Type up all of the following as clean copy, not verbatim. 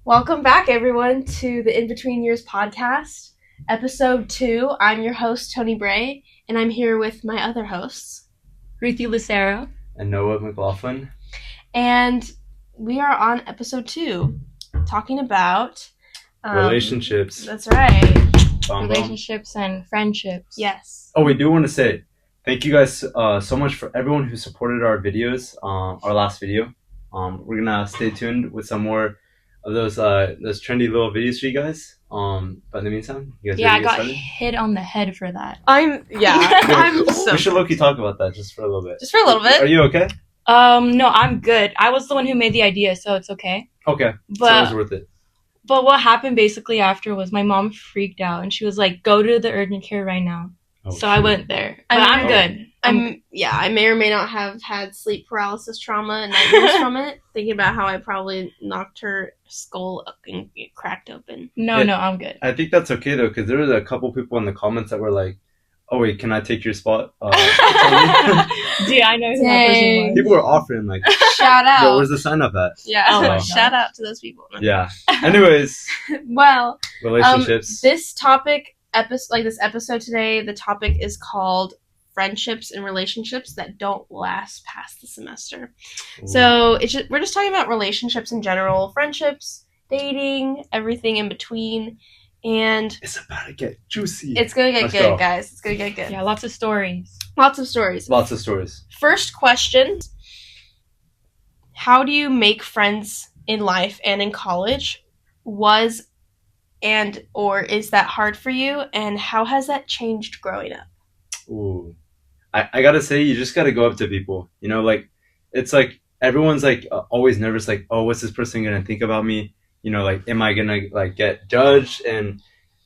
Welcome back, everyone, to the In Between Years podcast, episode 2. I'm your host, Tony Bray, and I'm here with my other hosts, Ruthie Lucero and Noah McLaughlin. And we are on episode 2, talking about relationships. That's right. Relationships and friendships. Yes. Oh, we do want to say thank you guys so much for everyone who supported our videos, our last video. We're gonna stay tuned with some more of those trendy little videos for you guys. But in the meantime, you guys I ready to get got started? hit on the head for that. I'm so... We should low-key talk about that just for a little bit. Just for a little bit. Are you okay? No, I'm good. I was the one who made the idea, so it's okay. Okay. But so it was worth it. But what happened basically after was my mom freaked out and she was like, "Go to the urgent care right now." Oh, so I went there. But I'm good. I may or may not have had sleep paralysis trauma and nightmares from it. Thinking about how I probably knocked her skull up and it cracked open. No, I'm good. I think that's okay though, because there was a couple people in the comments that were like, "Oh wait, can I take your spot?" Yeah, I know who that person was. People were offering like, shout out. "Yo, where's the sign up at?" Yeah. Oh my Shout out to those people. Yeah. Anyways, Well, relationships. This episode today, the topic is called friendships and relationships that don't last past the semester. Ooh. So we're just talking about relationships in general, friendships, dating, everything in between, and It's about to get juicy. it's gonna get Let's good, go. guys. It's gonna get good. Yeah, lots of stories. Lots of stories. Lots of stories. First question: how do you make friends in life and in college? Or is that hard for you? And how has that changed growing up? Ooh. I gotta say, you just gotta go up to people. You know, like, it's like, everyone's like always nervous, like, oh, what's this person gonna think about me? You know, like, am I gonna like get judged? And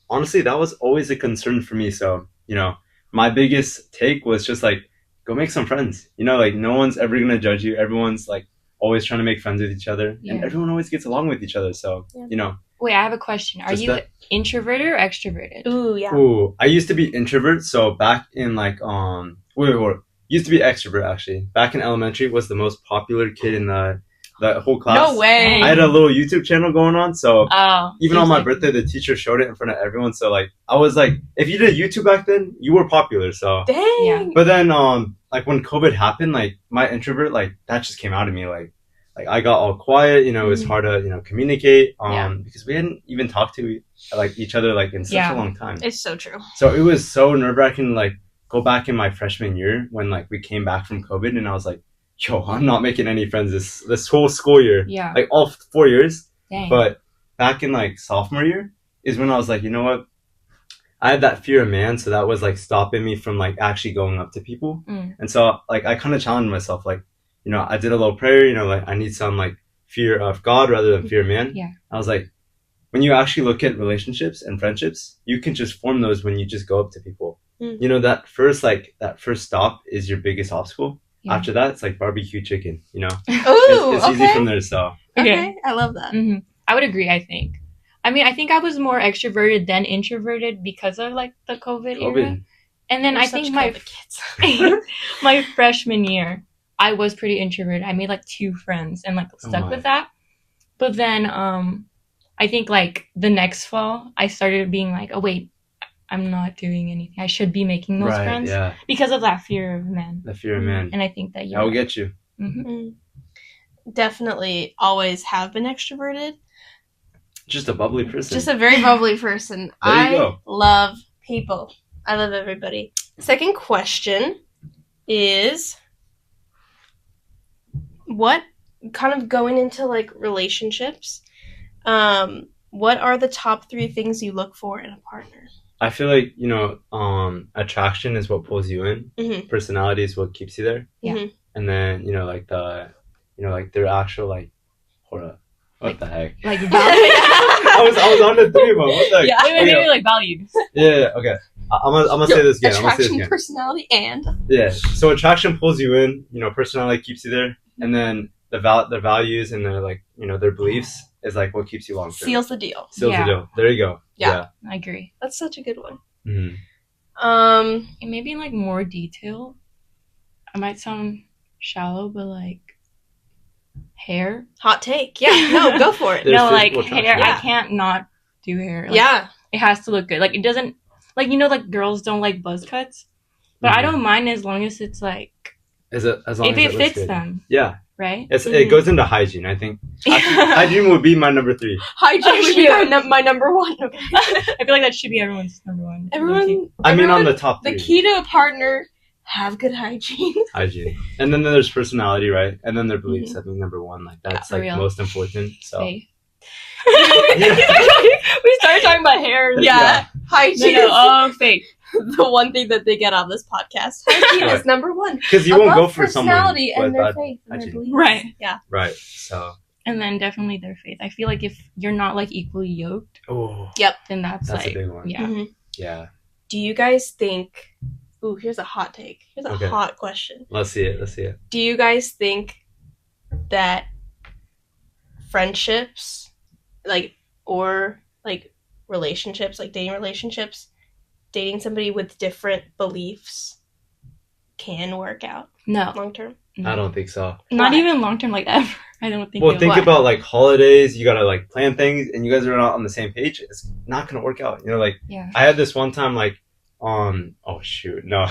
honestly, that was always a concern for me. So, you know, my biggest take was just like, go make some friends. You know, like, no one's ever gonna judge you. Everyone's like always trying to make friends with each other, and Yeah. everyone always gets along with each other. So, Yeah. you know. Wait, I have a question. Are Just you that- introverted or extroverted? Ooh, yeah. Ooh, I used to be introvert. So back in like used to be extrovert actually. Back in elementary, was the most popular kid in the whole class. No way. I had a little YouTube channel going on, so Oh. even on my birthday, the teacher showed it in front of everyone. So like, I was like, if you did YouTube back then, you were popular. So, Dang. Yeah. but then like when COVID happened, like my introvert, like that just came out of me. Like I got all quiet. You know, it was hard to communicate. Yeah. Because we hadn't even talked to like each other like in such Yeah. a long time. It's so true. So it was so nerve-wracking, like, go back in my freshman year when, like, we came back from COVID, and I was like, yo, I'm not making any friends this whole school year. Yeah. Like, all 4 years. Dang. But back in, like, sophomore year is when I was like, you know what? I had that fear of man, so that was, like, stopping me from, like, actually going up to people. Mm. And so, like, I kind of challenged myself, like, you know, I did a little prayer, you know, like, I need some, like, fear of God rather than fear of man. Yeah. I was like, when you actually look at relationships and friendships, you can just form those when you just go up to people. Mm. You know, that first stop is your biggest obstacle. Yeah. After that, it's like barbecue chicken, you know? Ooh, It's easy from there, so. Okay, I love that. Mm-hmm. I would agree, I think. I mean, I think I was more extroverted than introverted because of, like, the COVID era. And then We're I such think my COVID kids. my freshman year, I was pretty introverted. I made, like, 2 friends and, like, stuck my. with that. But then I think, like, the next fall, I started being like, oh, wait, I'm not doing anything. I should be making those Right, friends yeah. because of that fear of men. The fear of man. And I think that I will get you. Mm-hmm. Definitely always have been extroverted. Just a bubbly person. Just a very bubbly person. There you go. Love people. I love everybody. Second question is, what kind of going into like relationships, what are the top 3 things you look for in a partner? I feel like, you know, attraction is what pulls you in. Mm-hmm. Personality is what keeps you there. Yeah. Mm-hmm. And then, you know, like their actual, like, hold up. What the heck? Like, I was on the 3 of them. What the heck? yeah, Okay. maybe like values. Yeah, okay. I'm gonna say this again. Attraction, personality, and Yeah. So attraction pulls you in. You know, personality keeps you there, and then their values and their, like, you know, their beliefs is like what keeps you long term. seals the deal. Seals Yeah. the deal. There you go. Yeah. I agree. That's such a good one. Mhm. And maybe in like more detail. I might sound shallow, but like hair. Hot take. Yeah, no, go for it. There's No, like physical hair. attraction. I can't not do hair. Like, Yeah. it has to look good. Like it doesn't. Like like girls don't like buzz cuts, but I Mhm. don't mind as long as it's like As long if as it looks fits good. them, Yeah, right? it Mhm. goes into hygiene. I think hygiene would be my number 3. Hygiene would be Yeah. my number one. Okay. I feel like that should be everyone's number one. low-key. Everyone. I mean, on everyone- the top 3. The key to a partner: have good hygiene. Hygiene, and then there's personality, right? And then their beliefs. Mhm. I think number 1, like that's For like real. most important. So Faith. We started talking about hair. Yeah, hygiene No, is oh, faith. the one thing that they get on this podcast. Hygiene is Right. number one. because you won't Above go for someone personality and with their bad faith and their hygiene. beliefs. Right. Yeah. Right. So And then definitely their faith. I feel like if you're not like equally yoked, oh, then that's that's like a big one. yeah. Mhm. Yeah. Do you guys think? Ooh, here's a hot take. Here's a Okay. hot question. Let's see it. Do you guys think that friendships, or relationships, like dating relationships, dating somebody with different beliefs can work out No, long term? I don't think so. not Why? even long term like ever. I don't think. Well, it think will. about like holidays. You gotta like plan things, and you guys are not on the same page. It's not gonna work out. You know, like Yeah. I had this one time, like oh shoot, no,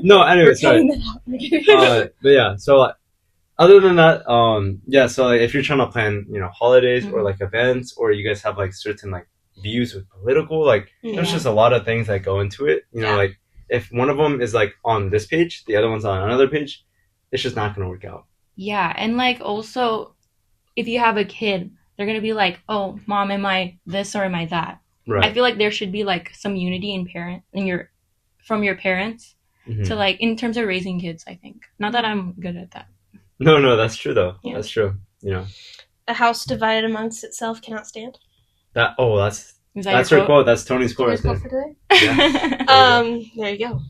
no. Anyway, sorry. But yeah, so like, other than that, yeah. So like, if you're trying to plan, holidays or Mhm. like events, or you guys have like certain like views with political, like there's Yeah. just a lot of things that go into it. You know, Yeah. like if one of them is like on this page, the other one's on another page, it's just not gonna work out. Yeah, and like also, if you have a kid, they're gonna be like, "Oh, mom, am I this or am I that?" Right. I feel like there should be like some unity from your parents Mhm. to like in terms of raising kids. I think not that I'm good at that. No, that's true though. Yeah. That's true. You know A house divided amongst itself cannot stand. that. Oh, that's Is that that's your her quote. That's Tony's quote. Tony's Right quote there. for today. Yeah. There you go.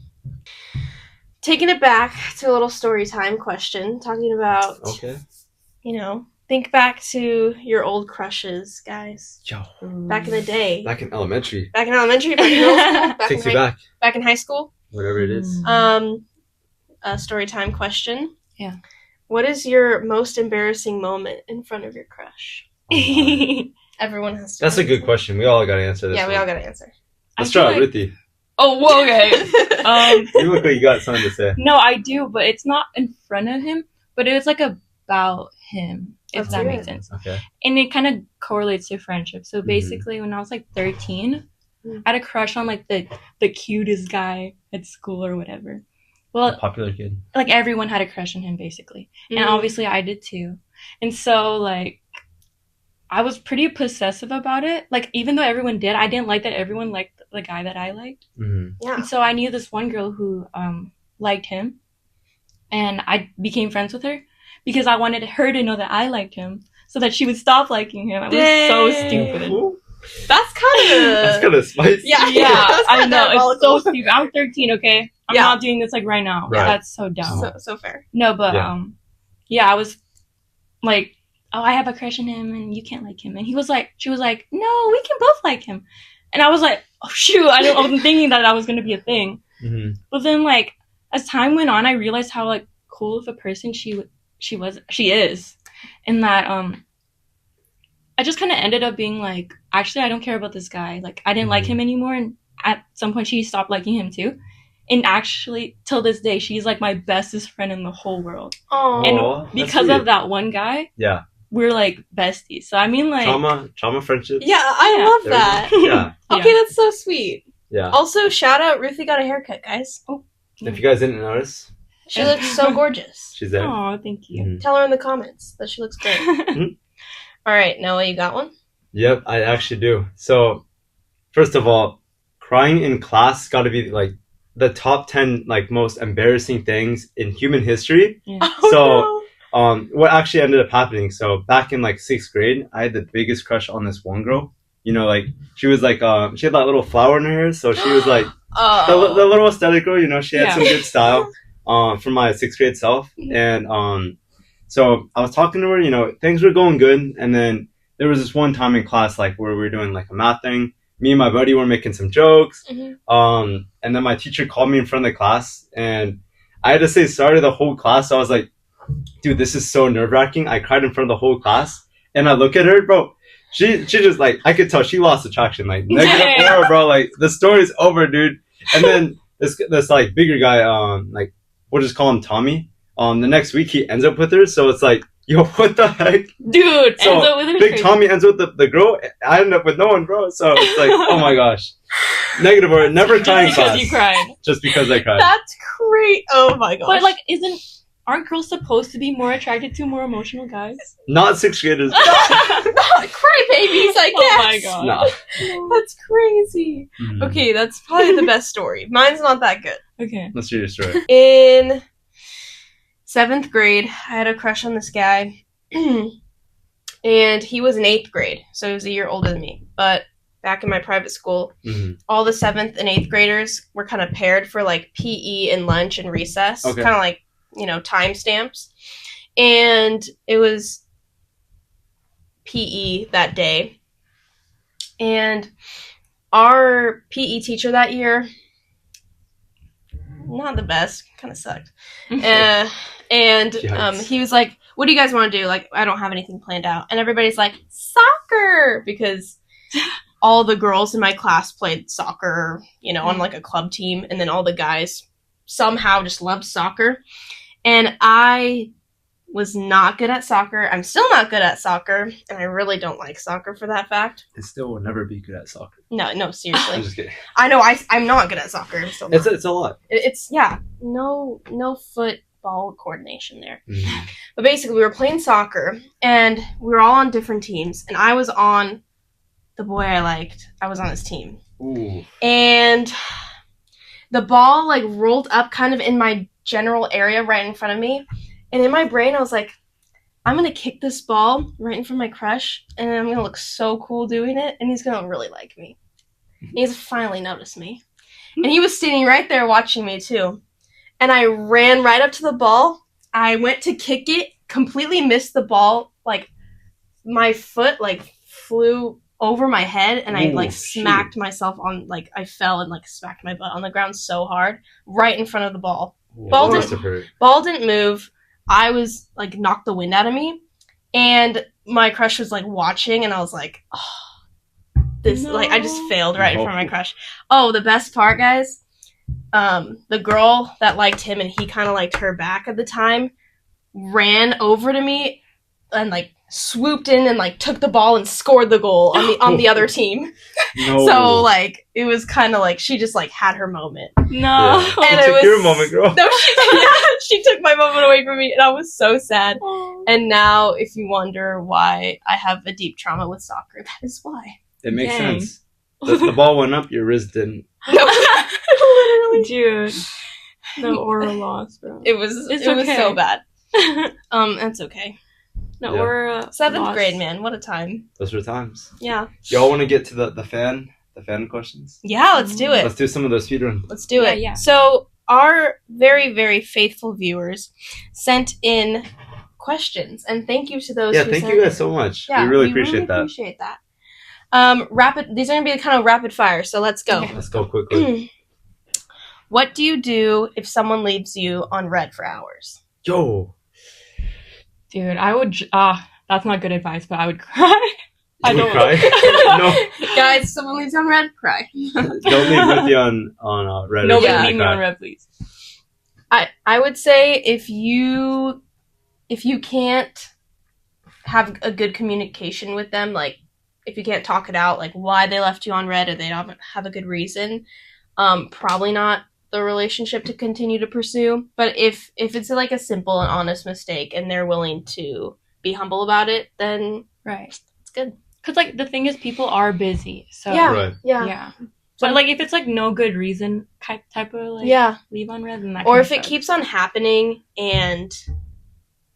Taking it back to a little story time question, talking about, Okay. think back to your old crushes, guys. Yo, Back in the day. back in elementary. Back in elementary, back in middle school, back Takes in, you back. back in high school. Whatever it is. A story time question. Yeah. What is your most embarrassing moment in front of your crush? Everyone has to That's a good answer. question. We all got to answer this. Yeah, we one. all gotta answer. Let's I feel start like- with Ruthie. Oh, whoa, okay. You look like you got something to say. No, I do, but it's not in front of him, but it was like about him, if Let's that hear makes it. sense. Okay. And it kind of correlates to friendship. So Mhm. basically, when I was like 13, Mm. I had a crush on like the cutest guy at school or whatever. Well, Popular kid. like everyone had a crush on him basically, and Mm. obviously I did too. And so like, I was pretty possessive about it. Like even though everyone did, I didn't like that everyone liked the guy that I liked. Mm-hmm. Yeah. And so I knew this one girl who liked him, and I became friends with her because I wanted her to know that I liked him, so that she would stop liking him. I was so Dang. stupid. That's kind of. That's kind of spicy. Yeah. Yeah, That's I kinda know. It's so diabolical. stupid. I'm 13, okay? I'm Yeah. not doing this like right now. Right. That's so dumb. So fair. No, but Yeah. yeah, I was like, oh, I have a crush on him and you can't like him. And she was like, no, we can both like him. And I was like, oh shoot, I wasn't thinking that was gonna be a thing. Mm-hmm. But then like as time went on, I realized how like cool of a person she is, and that I just kind of ended up being like, actually, I don't care about this guy. Like I didn't like Mhm. him anymore, and at some point she stopped liking him too. And actually, till this day, she's like my bestest friend in the whole world. Oh. And Aw, that's because sweet. of that one guy, Yeah. we're like besties. So I mean, like, Trauma friendships. Yeah, I Yeah. love There we that. go. Yeah. Okay, that's so sweet. Yeah. Also, shout out Ruthie got a haircut, guys. If you guys didn't notice, She looks so gorgeous. she's there. Oh, thank you. Mhm. Tell her in the comments that she looks great. All right, Noah, you got one? Yep, I actually do. So, first of all, crying in class got to be like the top 10 like most embarrassing things in human history. Oh, So, what actually ended up happening? So back in like 6th grade, I had the biggest crush on this one girl. You know, like she was like she had that little flower in her hair, so she was like Oh. the little aesthetic girl. You know, she had Yeah. some good style. From my 6th grade self, and so I was talking to her. You know, things were going good, and then there was this one time in class like where we were doing like a math thing. Me and my buddy were making some jokes. Mhm. And then my teacher called me in front of the class, and I had to say sorry to the whole class. So I was like, dude, this is so nerve wracking. I cried in front of the whole class, and I look at her, bro. She just like I could tell she lost attraction, like negative aura, bro. Like the story's over, dude. And then this like bigger guy, like we'll just call him Tommy. The next week he ends up with her, so it's like, yo, what the heck? Dude, So, ends up with her. Big Tommy ends with the girl. I end up with no one, bro. So it's like, oh my gosh, negative aura. Never crying Just because class. you cried. Just because I cried. That's great. Oh my gosh. But like, aren't girls supposed to be more attracted to more emotional guys? Not sixth graders. cry babies, I guess. Oh my god. Nah. That's crazy. Mhm. Okay, that's probably the best story. Mine's not that good. Okay. Let's hear your story. In 7th grade, I had a crush on this guy. And he was in 8th grade, so he was a year older than me. But back in my private school, Mhm. all the 7th and 8th graders were kind of paired for like PE and lunch and recess. Okay. Kind of like, time stamps. And it was PE that day. And our PE teacher that year, not the best, kind of sucked. And Yikes. he was like, what do you guys want to do? Like, I don't have anything planned out. And everybody's like, soccer! Because all the girls in my class played soccer, on like a club team. And then all the guys somehow just loved soccer. And I was not good at soccer. I'm still not good at soccer. And I really don't like soccer for that fact. It still will never be good at soccer. No, I'm seriously. just kidding. I know I'm not good at soccer. I'm still not. It's a lot. It's no football coordination there. Mhm. But basically, we were playing soccer, and we were all on different teams, and I was on the boy I liked. I was on his team. Ooh. And the ball, like, rolled up kind of in my general area right in front of me, and in my brain, I was like, I'm going to kick this ball right in front of my crush, and I'm going to look so cool doing it, and he's going to really like me. And he's finally noticed me. And he was standing right there watching me, too. And I ran right up to the ball. I went to kick it, completely missed the ball. Like, my foot, like, flew over my head, and I, Ooh, like, shoot. smacked myself on, like, I fell and, like, smacked my butt on the ground so hard, right in front of the ball. Yeah, Ball it didn't- must have hurt. Ball didn't move. I was, like, knocked the wind out of me. And my crush was, like, watching, and I was like, oh, this, like, I just No. failed right in front of my crush. Oh, the best part, guys, the girl that liked him and he kind of liked her back at the time ran over to me and, like, swooped in and, like, took the ball and scored the goal on the other team. No. So, like, it was kind of like she just, like, had her moment. No. Yeah. And You it took was your moment, girl. No, she took my moment away from me, and I was so sad. And now, if you wonder why I have a deep trauma with soccer, that is why. It makes Dang. sense. The ball went up, your wrist didn't. Literally, Dude. No oral loss, bro. it was It's it was okay. so bad. That's okay. No Yeah. oral 7th loss. grade, man, what a time. Those were times. Yeah, Y'all want to get to the fan questions? yeah. Let's do it. Let's do some of those speedrun. Let's do it. Yeah. So our very, very faithful viewers sent in questions, and thank you to those. Yeah, who thank sent you guys so much. Yeah, we really appreciate that. Appreciate that. These are gonna be kind of rapid fire, so let's go. Okay. Let's go quickly. What do you do if someone leaves you on red for hours? Yo, Dude, I would. That's not good advice, but I would cry. I you would don't cry? Guys, someone leaves you on red, cry. No, don't leave Ruthie on Reddit. Nobody Yeah. leave me on red, please. I would say if you can't have a good communication with them, like if you can't talk it out, like why they left you on red or they don't have a good reason, probably not the relationship to continue to pursue. But if it's like a simple and honest mistake and they're willing to be humble about it, then Right. it's good. Because, like, the thing is, people are busy. So, Yeah. Right. yeah. But, like, if it's, like, no good reason type of, like, Yeah. leave on red, then that Or kinda if it sucks. keeps on happening and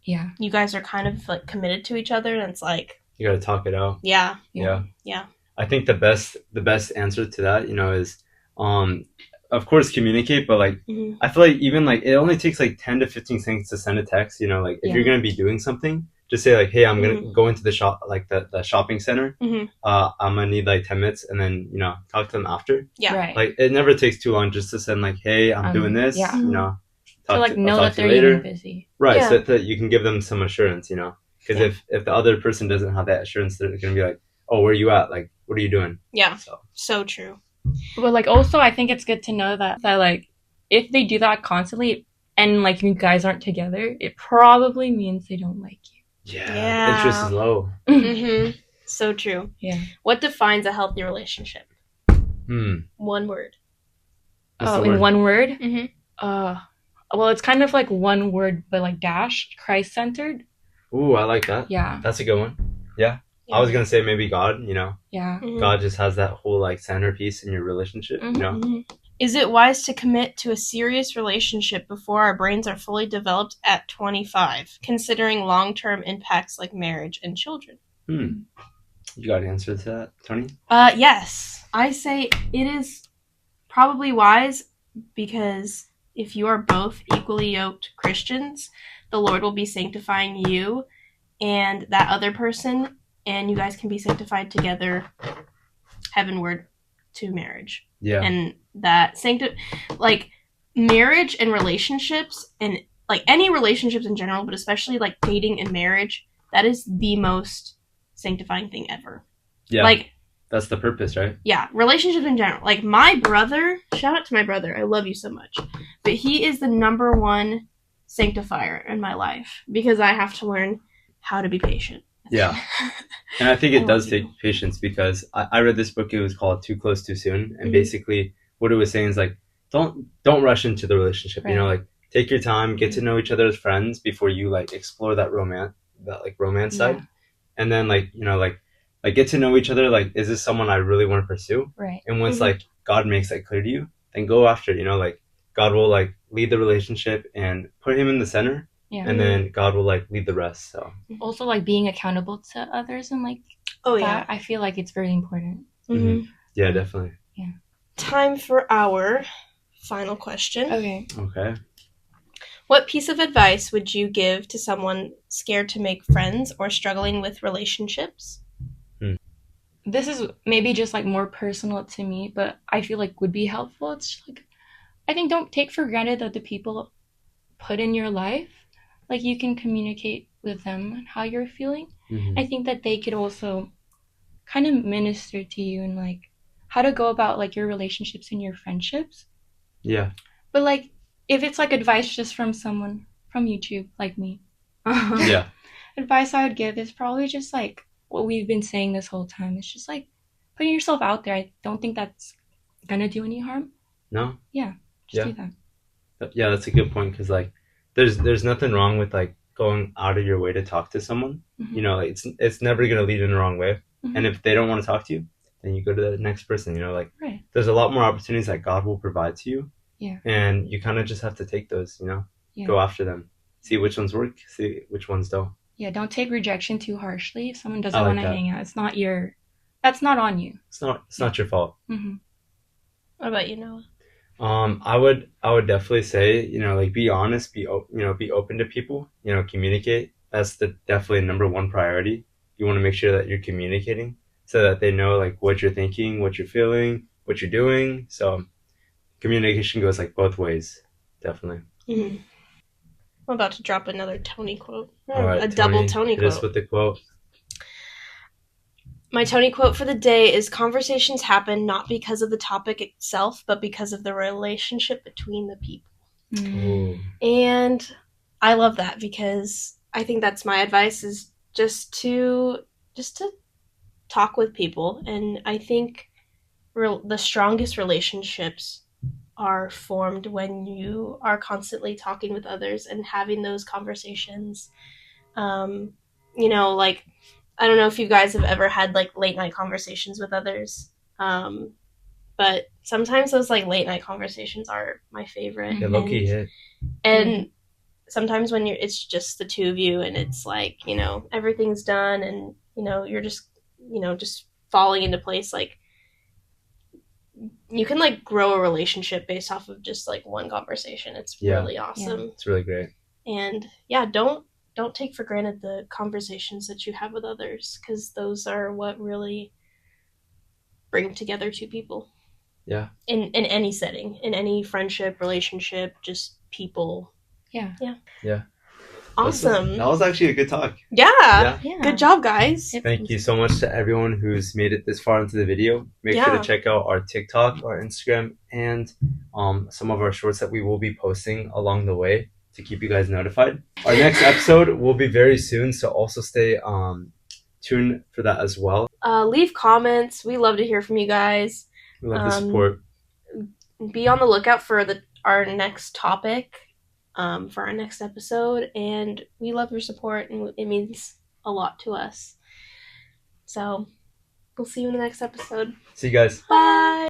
Yeah. you guys are kind of like committed to each other, and it's like, You gotta talk it out. yeah. Yeah. Yeah. I think the best answer to that, is of course communicate, but like Mhm. I feel like even like it only takes like 10 to 15 seconds to send a text, like if Yeah. you're gonna be doing something, just say like, hey, I'm gonna go into the shop, like the shopping center. Mhm. I'm gonna need like 10 minutes, and then talk to them after. Yeah. Right. Like it never takes too long just to send like, hey, I'm doing this. yeah. Talk To like know talk that to you they're later. even busy. Right, Yeah. so that you can give them some assurance, you know? Because if the other person doesn't have that assurance, they're going to be like, oh, where are you at? Like, what are you doing? Yeah. So, So true. But like also I think it's good to know that like if they do that constantly and like you guys aren't together, it probably means they don't like Yeah. interest is low. you. Mm-hmm. So true. Yeah. What defines a healthy relationship? One word. What's Oh, the in word? one word? Mm-hmm. Well, it's kind of like one word, but like dash, Christ-centered. Ooh, I like that. Yeah, That's a good one. I was going to say maybe God, you know? yeah. Mhm. God just has that whole like centerpiece in your relationship, you know? Mhm. Is it wise to commit to a serious relationship before our brains are fully developed at 25, considering long-term impacts like marriage and children? You got an answer to that, Tony? Yes. I say it is probably wise because if you are both equally yoked Christians, the Lord will be sanctifying you and that other person, and you guys can be sanctified together heavenward to marriage. Yeah. And that like marriage and relationships and like any relationships in general, but especially like dating and marriage, that is the most sanctifying thing ever. Yeah. Like, that's the purpose, right? yeah, relationships in general. Like my brother, shout out to my brother, I love you so much, but he is the number one sanctifier in my life because I have to learn how to be patient. Yeah. And I think it I does love take you. patience because I read this book. It was called Too Close Too Soon, and Mhm. basically what it was saying is like don't rush into the relationship. You know, Right. like take your time, get to know each other as friends before you like explore that romance side, Yeah. and then like you know like get to know each other. Like, is this someone I really want to pursue? Right. And once Mhm. like God makes that clear to you, then go after it. You know, like God will like lead the relationship and put him in the center, Yeah. and then God will like lead the rest. So Also, like being accountable to others and like Oh that, yeah. I feel like it's very important. Mhm. yeah, definitely. Time for our final question. Okay. Okay. What piece of advice would you give to someone scared to make friends or struggling with relationships? This is maybe just like more personal to me, but I feel like would be helpful. It's just, like I think don't take for granted that the people put in your life, like you can communicate with them on how you're feeling. Mhm. I think that they could also kind of minister to you and like how to go about like your relationships and your friendships. Yeah. But like if it's like advice just from someone from YouTube like me, Yeah. advice I would give is probably just like what we've been saying this whole time. It's just like putting yourself out there. I don't think that's gonna do any harm. No. Just Yeah. do that. Yeah, that's a good point because like there's nothing wrong with like going out of your way to talk to someone. Mhm. You know, like, it's never gonna lead in the wrong way. Mhm. And if they don't want to talk to you, then you go to the next person. You know, like Right. there's a lot more opportunities that God will provide to you. Yeah. And you kind of just have to take those. You know, Yeah. go after them, see which ones work, see which ones don't. Yeah, don't take rejection too harshly. If someone doesn't I like want to that. hang out, that's not on you. It's not your fault. Mm-hmm. What about you, Noah? I would definitely say, you know, like be honest, be open to people, you know, communicate. That's definitely number one priority. You want to make sure that you're communicating so that they know like what you're thinking, what you're feeling, what you're doing. So communication goes like both ways, definitely. Mm-hmm. I'm about to drop another Tony quote. All right, a double Tony hit us quote. with the quote. My Tony quote for the day is conversations happen not because of the topic itself, but because of the relationship between the people. Ooh. And I love that because I think that's my advice is just to talk with people. And I think the strongest relationships are formed when you are constantly talking with others and having those conversations. You know, like, I don't know if you guys have ever had like late night conversations with others. But sometimes those like late night conversations are my favorite. Yeah, low-key hit. And sometimes when it's just the two of you and it's like, you know, everything's done and, you know, you're just, you know, just falling into place, like you can like grow a relationship based off of just like one conversation. It's really awesome. It's really great. And yeah, don't take for granted the conversations that you have with others because those are what really bring together two people. Yeah. In any setting, in any friendship, relationship, just people Yeah. Awesome. That was actually a good talk. Yeah. Yeah. Good job, guys. Yep. Thank you so much to everyone who's made it this far into the video. Make sure Yeah. to check out our TikTok, our Instagram, and some of our shorts that we will be posting along the way to keep you guys notified. Our next episode will be very soon, so also stay tuned for that as well. Leave comments. We love to hear from you guys. We love the support. Be on the lookout for our next topic, for our next episode, and we love your support, and it means a lot to us. So, we'll see you in the next episode. See you guys. Bye!